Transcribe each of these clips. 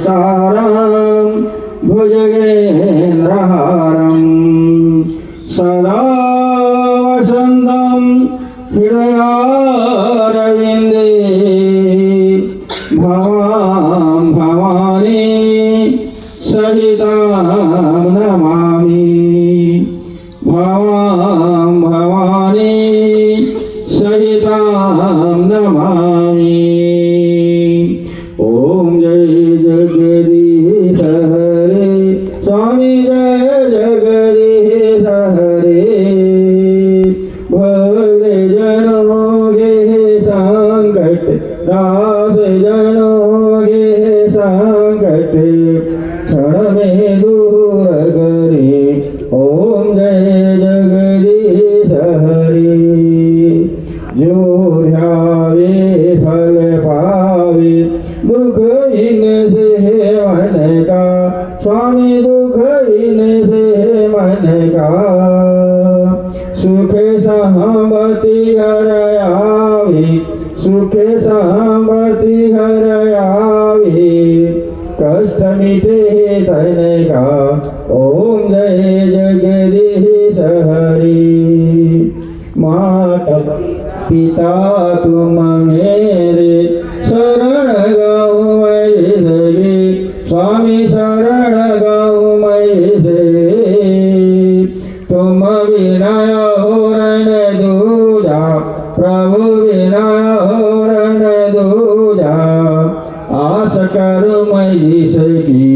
सारं भुजगेन्द्रहारं सदा वसन्तं हृदयारविन्दे भवां भवानी सहितां नमामि भवां भवानी सहितां नमामि। ओम जय जगदीश हरे स्वामी जय जगदीश हरे भक्त जनों के संकट दास जनों के संकट क्षण में दूर करे। ओम जय जगदीश हरे जो ध्यावे फल पावे दुख इनसे मन का स्वामी दुख इनसे मन का सुख सहमति घर आवे सुख सहमति घर आवे कष्ट मिटे तन का। ओम जय जगदीश हरे माता पिता तुम मेरे शरण गाऊं मैं तेरे स्वामी शरण गाऊं मैं तेरे तुम बिना और न दूजा प्रभु बिना और न दूजा आस करूं मैं जिसकी।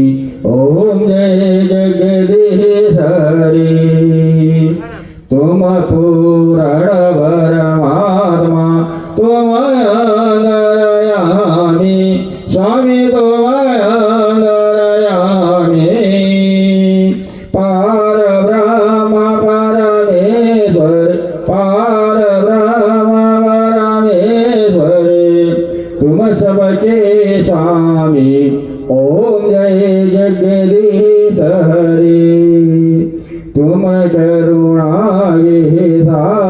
ओम जय जगदीश हरे तुम पूर्ण परमात्मा तुम अंतर्यामी स्वामी तुम अंतर्यामी पार ब्रह्म परमेश्वर पार ब्रह्म परमेश्वर तुम सबके स्वामी। ओम जय जगदीश हरे तुम करुणा के सागर